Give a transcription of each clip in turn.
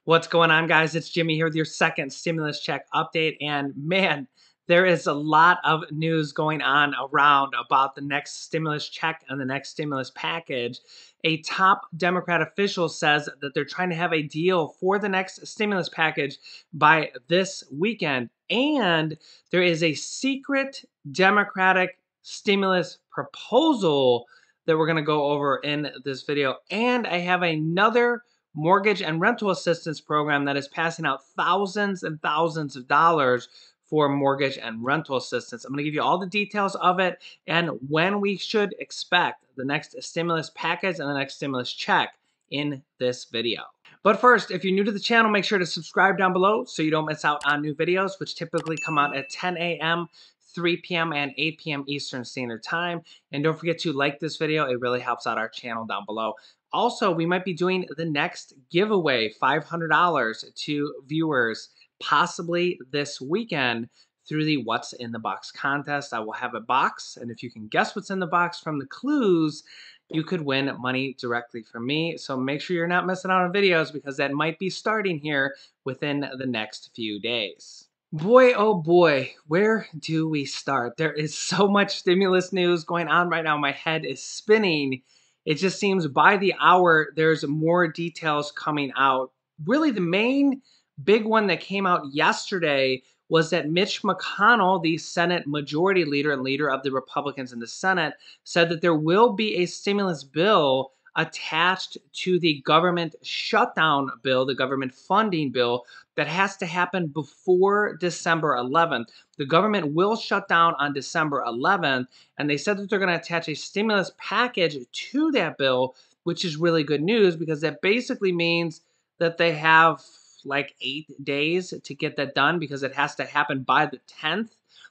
What's going on, guys? It's Jimmy here with your second stimulus check update. And man, there is a lot of news going on around about the next stimulus check and the next stimulus package. A top Democrat official says that they're trying to have a deal for the next stimulus package by this weekend. And there is a secret Democratic stimulus proposal that we're going to go over in this video. And I have another mortgage and rental assistance program that is passing out thousands and thousands of dollars for mortgage and rental assistance. I'm going to give you all the details of it and when we should expect the next stimulus package and the next stimulus check in this video. But first, if you're new to the channel, make sure to subscribe down below so you don't miss out on new videos, which typically come out at 10 a.m., 3 p.m., and 8 p.m. Eastern Standard Time. And don't forget to like this video. It really helps out our channel down below. Also, we might be doing the next giveaway, $500 to viewers, possibly this weekend through the What's in the Box contest. I will have a box, and if you can guess what's in the box from the clues, you could win money directly from me. So make sure you're not missing out on videos because that might be starting here within the next few days. Boy, oh boy, where do we start? There is so much stimulus news going on right now. My head is spinning. It just seems by the hour, there's more details coming out. Really, the main big one that came out yesterday was that Mitch McConnell, the Senate Majority Leader and leader of the Republicans in the Senate, said that there will be a stimulus bill attached to the government shutdown bill, the government funding bill, that has to happen before December 11th. The government will shut down on December 11th, and they said that they're going to attach a stimulus package to that bill, which is really good news because that basically means that they have like 8 days to get that done because it has to happen by the 10th,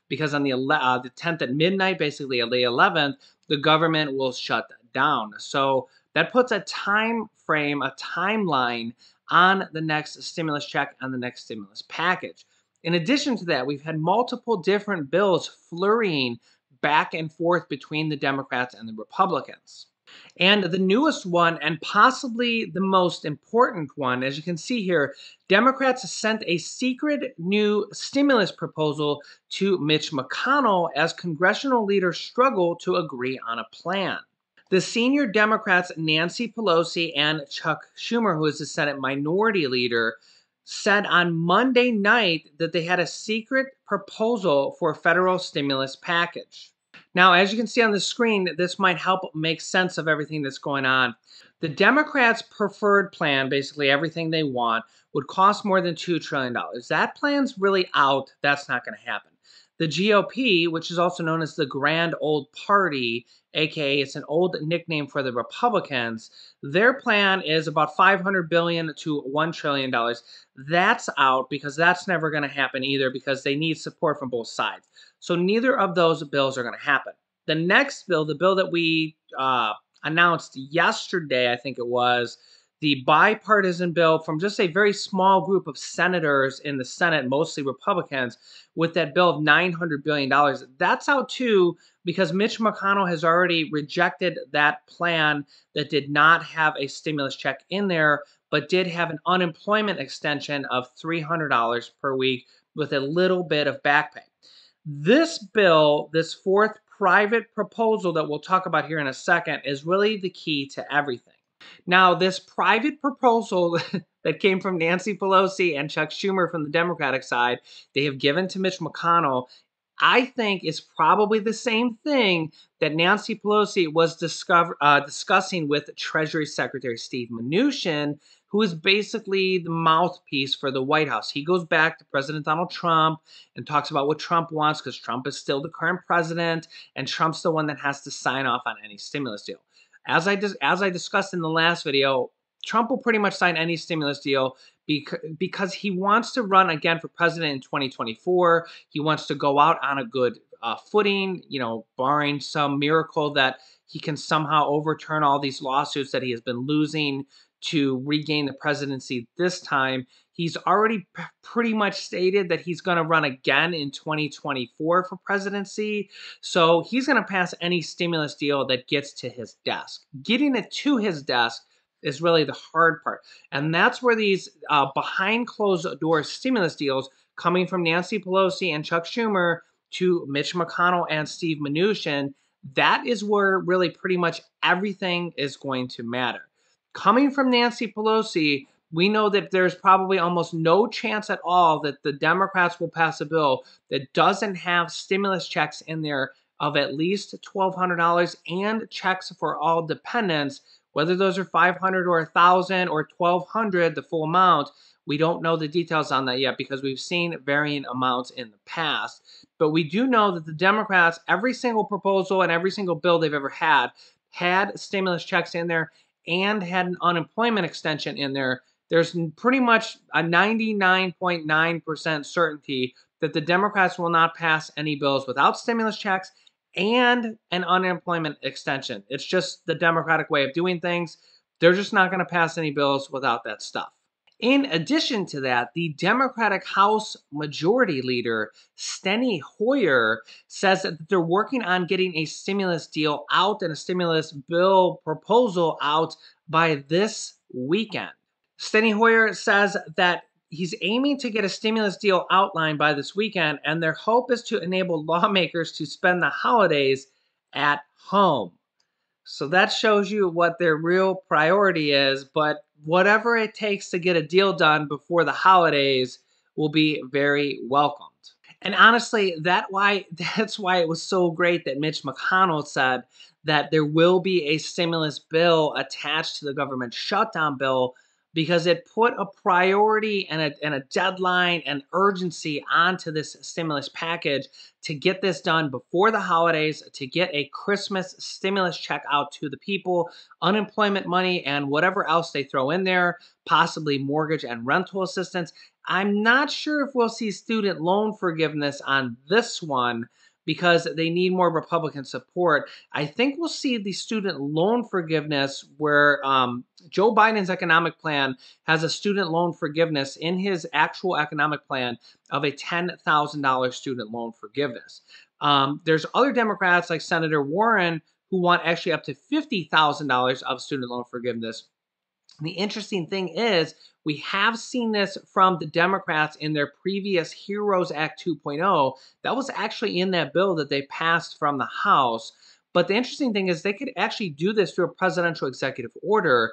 because on the 10th at midnight, basically on the 11th, the government will shut down. So that puts a time frame, a timeline on the next stimulus check and the next stimulus package. In addition to that, we've had multiple different bills flurrying back and forth between the Democrats and the Republicans. And the newest one, and possibly the most important one, as you can see here, Democrats sent a secret new stimulus proposal to Mitch McConnell as congressional leaders struggle to agree on a plan. The senior Democrats, Nancy Pelosi and Chuck Schumer, who is the Senate Minority Leader, said on Monday night that they had a secret proposal for a federal stimulus package. Now, as you can see on the screen, this might help make sense of everything that's going on. The Democrats' preferred plan, basically everything they want, would cost more than $2 trillion. That plan's really out. That's not going to happen. The GOP, which is also known as the Grand Old Party, aka it's an old nickname for the Republicans, their plan is about $500 billion to $1 trillion. That's out because that's never going to happen either because they need support from both sides. So neither of those bills are going to happen. The next bill, the bill that we announced yesterday, I think it was, the bipartisan bill from just a very small group of senators in the Senate, mostly Republicans, with that bill of $900 billion. That's out too because Mitch McConnell has already rejected that plan that did not have a stimulus check in there, but did have an unemployment extension of $300 per week with a little bit of back pay. This bill, this fourth private proposal that we'll talk about here in a second, is really the key to everything. Now, this private proposal that came from Nancy Pelosi and Chuck Schumer from the Democratic side, they have given to Mitch McConnell, I think is probably the same thing that Nancy Pelosi was discussing with Treasury Secretary Steve Mnuchin, who is basically the mouthpiece for the White House. He goes back to President Donald Trump and talks about what Trump wants because Trump is still the current president and Trump's the one that has to sign off on any stimulus deal. As I discussed in the last video, Trump will pretty much sign any stimulus deal because he wants to run again for president in 2024. He wants to go out on a good footing, you know, barring some miracle that he can somehow overturn all these lawsuits that he has been losing to regain the presidency this time. He's already pretty much stated that he's going to run again in 2024 for presidency. So he's going to pass any stimulus deal that gets to his desk. Getting it to his desk is really the hard part. And that's where these behind closed door stimulus deals coming from Nancy Pelosi and Chuck Schumer to Mitch McConnell and Steve Mnuchin, that is where really pretty much everything is going to matter. Coming from Nancy Pelosi, we know that there's probably almost no chance at all that the Democrats will pass a bill that doesn't have stimulus checks in there of at least $1,200 and checks for all dependents, whether those are $500 or $1,000 or $1,200, the full amount. We don't know the details on that yet because we've seen varying amounts in the past. But we do know that the Democrats, every single proposal and every single bill they've ever had stimulus checks in there and had an unemployment extension in there. There's pretty much a 99.9% certainty that the Democrats will not pass any bills without stimulus checks and an unemployment extension. It's just the Democratic way of doing things. They're just not going to pass any bills without that stuff. In addition to that, the Democratic House Majority Leader, Steny Hoyer, says that they're working on getting a stimulus deal out and a stimulus bill proposal out by this weekend. Steny Hoyer says that he's aiming to get a stimulus deal outlined by this weekend, and their hope is to enable lawmakers to spend the holidays at home. So that shows you what their real priority is, but whatever it takes to get a deal done before the holidays will be very welcomed. And honestly, that's why it was so great that Mitch McConnell said that there will be a stimulus bill attached to the government shutdown bill, because it put a priority and a deadline and urgency onto this stimulus package to get this done before the holidays, to get a Christmas stimulus check out to the people, unemployment money, and whatever else they throw in there, possibly mortgage and rental assistance. I'm not sure if we'll see student loan forgiveness on this one, because they need more Republican support. I think we'll see the student loan forgiveness where Joe Biden's economic plan has a student loan forgiveness in his actual economic plan of a $10,000 student loan forgiveness. There's other Democrats like Senator Warren who want actually up to $50,000 of student loan forgiveness. The interesting thing is, we have seen this from the Democrats in their previous HEROES Act 2.0. That was actually in that bill that they passed from the House. But the interesting thing is they could actually do this through a presidential executive order.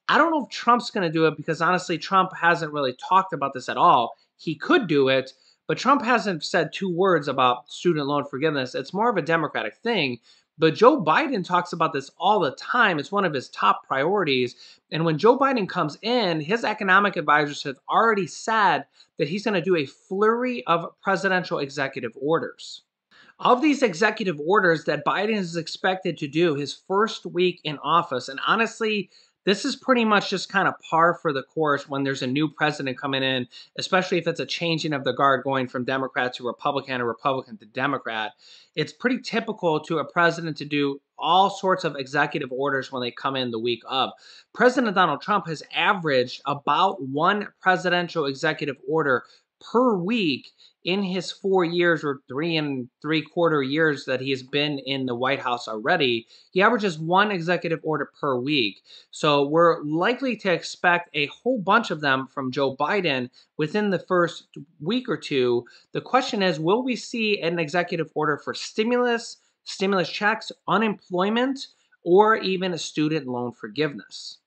I don't know if Trump's going to do it, because honestly, Trump hasn't really talked about this at all. He could do it, but Trump hasn't said two words about student loan forgiveness. It's more of a Democratic thing. But Joe Biden talks about this all the time. It's one of his top priorities. And when Joe Biden comes in, his economic advisors have already said that he's going to do a flurry of presidential executive orders. Of these executive orders that Biden is expected to do his first week in office, and honestly, this is pretty much just kind of par for the course when there's a new president coming in, especially if it's a changing of the guard going from Democrat to Republican or Republican to Democrat. It's pretty typical to a president to do all sorts of executive orders when they come in the week of. President Donald Trump has averaged about one presidential executive order per week in his 4 years or 3 3/4 years that he has been in the White House already. He averages one executive order per week. So we're likely to expect a whole bunch of them from Joe Biden within the first week or two. The question is, will we see an executive order for stimulus checks, unemployment, or even a student loan forgiveness?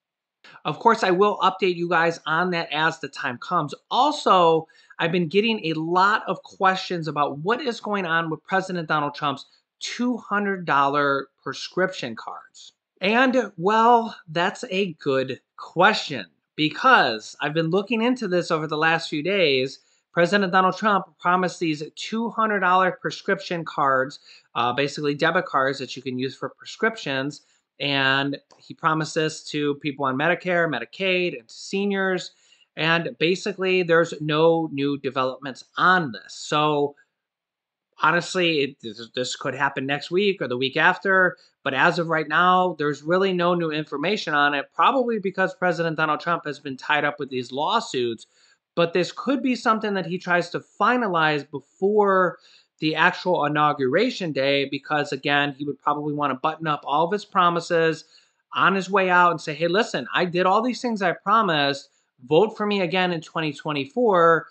Of course, I will update you guys on that as the time comes. Also, I've been getting a lot of questions about what is going on with President Donald Trump's $200 prescription cards. And, well, that's a good question, because I've been looking into this over the last few days. President Donald Trump promised these $200 prescription cards, basically debit cards that you can use for prescriptions. And he promised this to people on Medicare, Medicaid, and to seniors. And basically, there's no new developments on this. So honestly, this could happen next week or the week after. But as of right now, there's really no new information on it, probably because President Donald Trump has been tied up with these lawsuits. But this could be something that he tries to finalize before the actual inauguration day, because again, he would probably want to button up all of his promises. on his way out and say, hey, listen, I did all these things I promised. Vote for me again in 2024.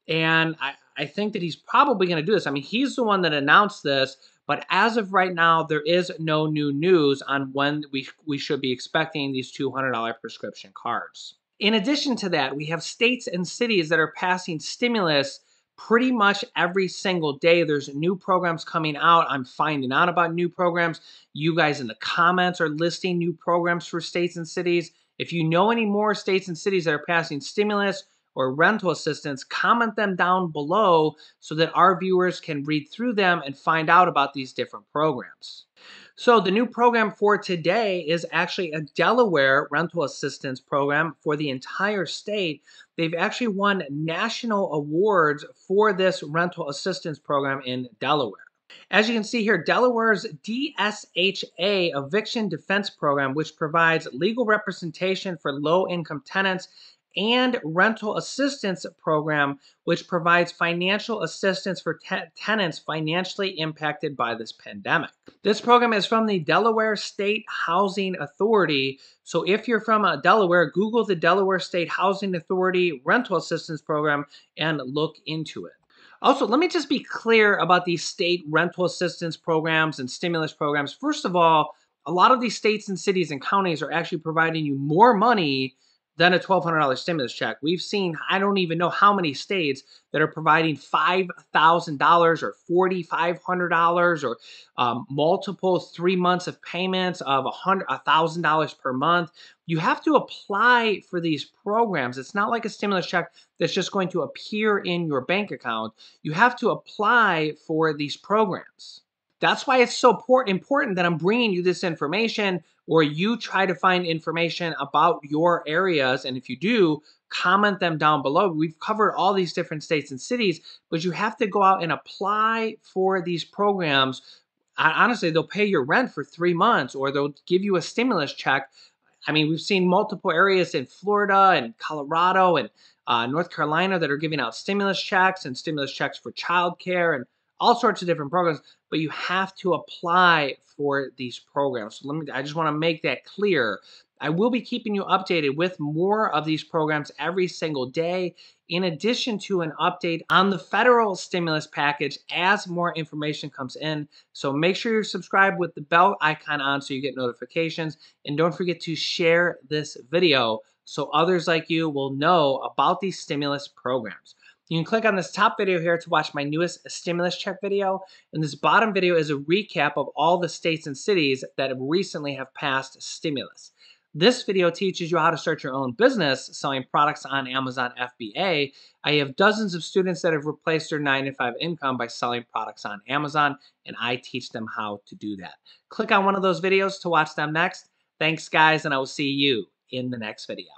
And I think that he's probably going to do this. I mean, he's the one that announced this. But as of right now, there is no new news on when we should be expecting these $200 prescription cards. In addition to that, we have states and cities that are passing stimulus pretty much every single day. There's new programs coming out. I'm finding out about new programs. You guys in the comments are listing new programs for states and cities. If you know any more states and cities that are passing stimulus or rental assistance, comment them down below so that our viewers can read through them and find out about these different programs. So the new program for today is actually a Delaware rental assistance program for the entire state. They've actually won national awards for this rental assistance program in Delaware. As you can see here, Delaware's DSHA Eviction Defense Program, which provides legal representation for low-income tenants, and Rental Assistance Program, which provides financial assistance for tenants financially impacted by this pandemic. This program is from the Delaware State Housing Authority. So if you're from Delaware, Google the Delaware State Housing Authority Rental Assistance Program and look into it. Also, let me just be clear about these state rental assistance programs and stimulus programs. First of all, a lot of these states and cities and counties are actually providing you more money than a $1,200 stimulus check. We've seen, I don't even know how many states that are providing $5,000 or $4,500 or multiple 3 months of payments of $1,000 per month. You have to apply for these programs. It's not like a stimulus check that's just going to appear in your bank account. You have to apply for these programs. That's why it's so important that I'm bringing you this information, or you try to find information about your areas. And if you do, comment them down below. We've covered all these different states and cities, but you have to go out and apply for these programs. Honestly, they'll pay your rent for 3 months, or they'll give you a stimulus check. I mean, we've seen multiple areas in Florida and Colorado and North Carolina that are giving out stimulus checks for childcare and all sorts of different programs, but you have to apply for these programs. So I just want to make that clear. I will be keeping you updated with more of these programs every single day, in addition to an update on the federal stimulus package as more information comes in. So make sure you're subscribed with the bell icon on so you get notifications. And don't forget to share this video so others like you will know about these stimulus programs. You can click on this top video here to watch my newest stimulus check video. And this bottom video is a recap of all the states and cities that recently have passed stimulus. This video teaches you how to start your own business selling products on Amazon FBA. I have dozens of students that have replaced their 9-to-5 income by selling products on Amazon, and I teach them how to do that. Click on one of those videos to watch them next. Thanks, guys, and I will see you in the next video.